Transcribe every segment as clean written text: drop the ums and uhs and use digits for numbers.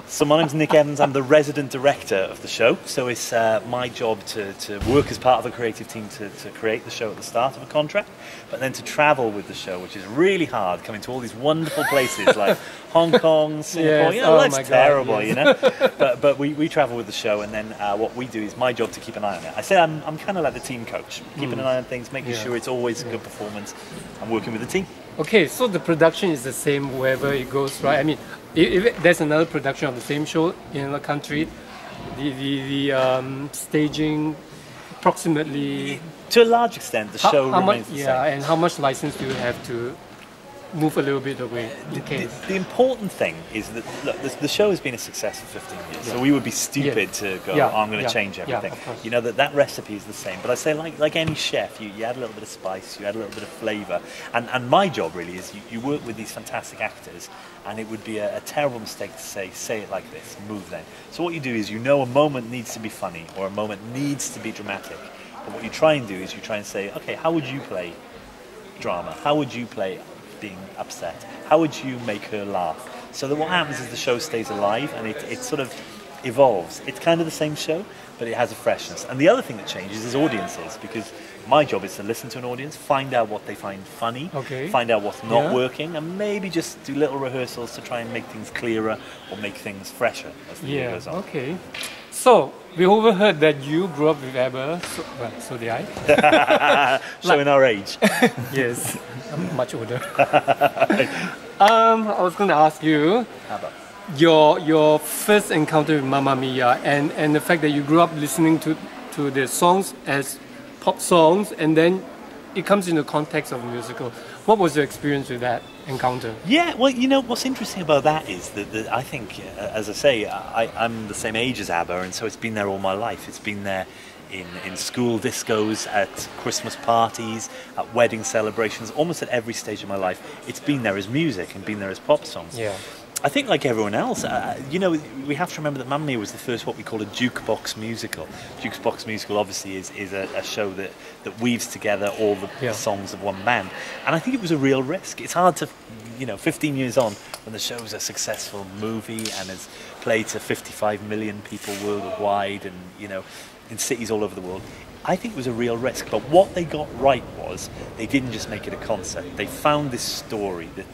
So my name's Nick Evans, I'm the resident director of the show, so it's my job to work as part of the creative team to create the show at the start of a contract, but then to travel with the show, which is really hard, coming to all these wonderful places like Hong Kong, Singapore, Yes. Oh life's my God, terrible, yes. you know, but we travel with the show, and then what we do is my job to keep an eye on it. I say I'm kind of like the team coach, keeping an eye on things, making sure it's always a good performance, and working with the team. Okay, so the production is the same wherever it goes, right? I mean, if there's another production of the same show in another country, the staging approximately... To a large extent, the show remains the same. Yeah, and how much license do you have to move a little bit away in case? The important thing is that look, the show has been a success for 15 years, so we would be stupid to go, oh, I'm going to change everything. You know, that recipe is the same, but I say like any chef, you add a little bit of spice, you add a little bit of flavour, and my job really is you work with these fantastic actors, and it would be a terrible mistake to say it like this, move then. So what you do is, you know, a moment needs to be funny, or a moment needs to be dramatic, but what you try and do is you try and say, okay, how would you play drama? How would you play being upset? How would you make her laugh? So that what happens is the show stays alive, and it sort of evolves. It's kind of the same show, but it has a freshness. And the other thing that changes is audiences, because my job is to listen to an audience, find out what they find funny, find out what's not working, and maybe just do little rehearsals to try and make things clearer or make things fresher as the year goes on. Okay. So, we overheard that you grew up with ABBA, so did I. Showing our age. Yes, I'm much older. I was going to ask you, your first encounter with Mamma Mia, and the fact that you grew up listening to the songs as pop songs, and then it comes in the context of a musical. What was your experience with that encounter? Yeah, well, you know, what's interesting about that is that I think, as I say, I'm the same age as ABBA, and so it's been there all my life. It's been there in school discos, at Christmas parties, at wedding celebrations, almost at every stage of my life. It's been there as music and been there as pop songs. Yeah. I think like everyone else, you know, we have to remember that Mamma Mia was the first what we call a jukebox musical. Jukebox musical obviously is a show that weaves together all the songs of one band. And I think it was a real risk. It's hard to, you know, 15 years on, when the show's a successful movie and has played to 55 million people worldwide and, you know, in cities all over the world, I think it was a real risk. But what they got right was they didn't just make it a concept. They found this story that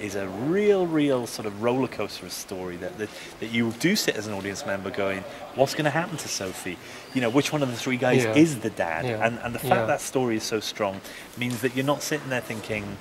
is a real sort of roller coaster of story that you do sit as an audience member going, what's going to happen to Sophie? You know, which one of the three guys is the dad? And the fact that story is so strong means that you're not sitting there thinking,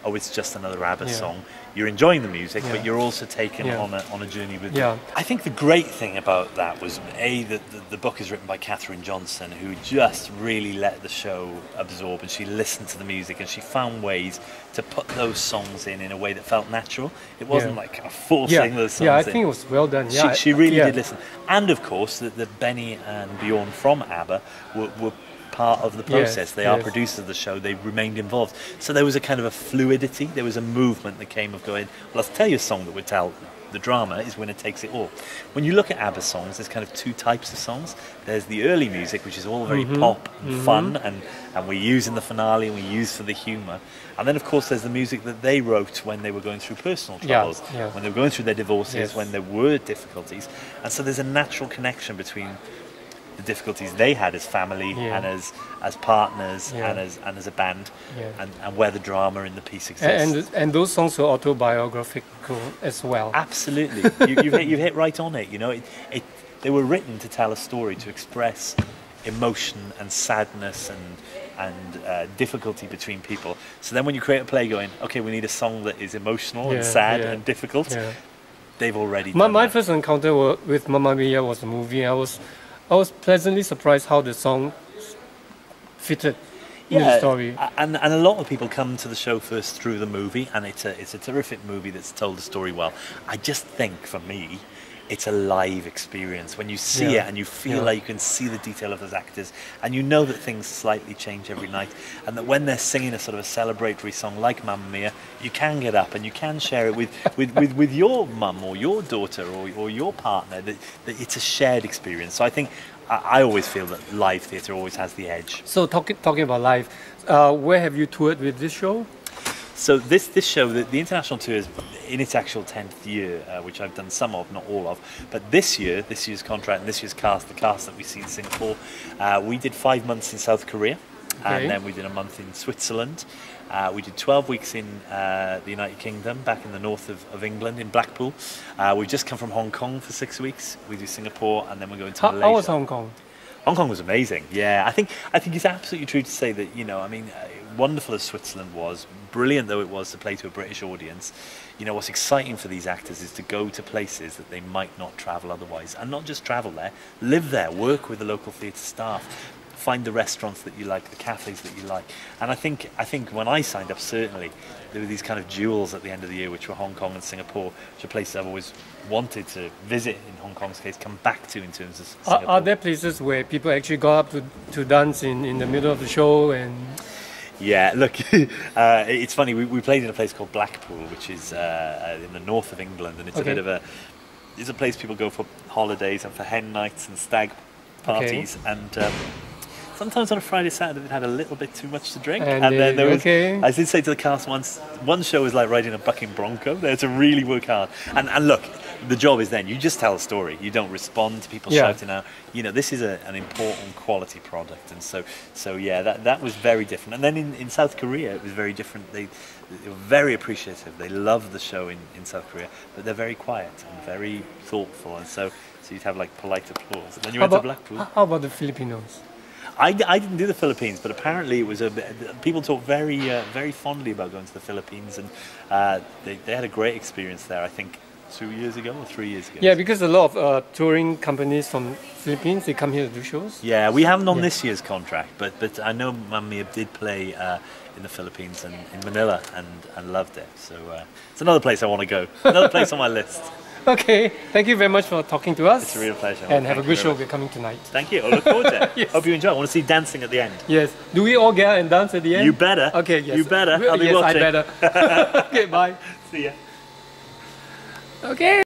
oh, it's just another ABBA song. You're enjoying the music, but you're also taken on a journey with them. I think the great thing about that was, that the book is written by Katherine Johnson, who just really let the show absorb, and she listened to the music, and she found ways to put those songs in a way that felt natural. It wasn't like a forcing those songs in. Yeah, I think it was well done. She really did listen. And of course, that Benny and Bjorn from ABBA were part of the process. They are producers of the show. They remained involved. So there was a kind of a fluidity. There was a movement that came of going, well, I'll tell you a song that would tell the drama is when it takes it all. When you look at ABBA songs, there's kind of two types of songs. There's the early music, which is all very pop and fun, and we use in the finale and we use for the humour. And then, of course, there's the music that they wrote when they were going through personal troubles, when they were going through their divorces, when there were difficulties. And so there's a natural connection between the difficulties they had as family and as partners and as a band, and where the drama in the piece exists. And those songs were autobiographical as well. Absolutely, you've hit right on it. You know, they were written to tell a story, to express emotion and sadness and difficulty between people. So then when you create a play going, okay, we need a song that is emotional and sad and difficult, they've already done my that. first encounter with Mamma Mia was a movie. I was pleasantly surprised how the song fitted in the story. And a lot of people come to the show first through the movie, and it's a terrific movie that's told the story well. I just think, for me, it's a live experience. When you see it and you feel like you can see the detail of those actors, and you know that things slightly change every night, and that when they're singing a sort of a celebratory song like Mamma Mia, you can get up and you can share it with your mum or your daughter or your partner, that it's a shared experience. So I think I always feel that live theatre always has the edge. So talking about live, where have you toured with this show? So this show, the international tour, is in its actual 10th year, which I've done some of, not all of. But this year's contract and this year's cast, the cast that we see in Singapore, we did 5 months in South Korea, and then we did a month in Switzerland. We did 12 weeks in the United Kingdom, back in the north of England, in Blackpool. We've just come from Hong Kong for 6 weeks. We do Singapore, and then we're going to Malaysia. How was Hong Kong? Hong Kong was amazing. Yeah, I think it's absolutely true to say that, you know, I mean, wonderful as Switzerland was, brilliant though it was to play to a British audience, you know, what's exciting for these actors is to go to places that they might not travel otherwise, and not just travel there, live there, work with the local theatre staff, find the restaurants that you like, the cafes that you like. And I think when I signed up, certainly there were these kind of jewels at the end of the year, which were Hong Kong and Singapore, which are places I've always wanted to visit, in Hong Kong's case, come back to in terms of Singapore. Are there places where people actually go up to dance in the middle of the show? And yeah, look, it's funny, we played in a place called Blackpool, which is in the north of England, and it's a bit of it's a place people go for holidays and for hen nights and stag parties, and sometimes on a Friday, Saturday, they'd had a little bit too much to drink. And then there was, I did say to the cast once, one show was like riding a bucking bronco. They had to really work hard. And look, the job is then, you just tell a story. You don't respond to people shouting out. You know, this is an important quality product. And so yeah, that was very different. And then in South Korea, it was very different. They were very appreciative. They loved the show in South Korea, but they're very quiet and very thoughtful. And so you'd have like polite applause. And then you went to Blackpool. How about the Filipinos? I didn't do the Philippines, but apparently it was people talk very fondly about going to the Philippines, and they had a great experience there. I think 2 years ago or 3 years ago. Yeah, because a lot of touring companies from Philippines, they come here to do shows. Yeah, we haven't on this year's contract, but I know Mamma Mia did play in the Philippines and in Manila and loved it. So it's another place I want to go. Another place on my list. Okay, thank you very much for talking to us. It's a real pleasure. And have a good show. We're coming tonight. Thank you. I look forward to it. Yes. Hope you enjoy. I want to see dancing at the end. Yes. Do we all get out and dance at the end? You better. Okay, yes. You better. I'll be yes, watching. I better. Okay, bye. See ya. Okay.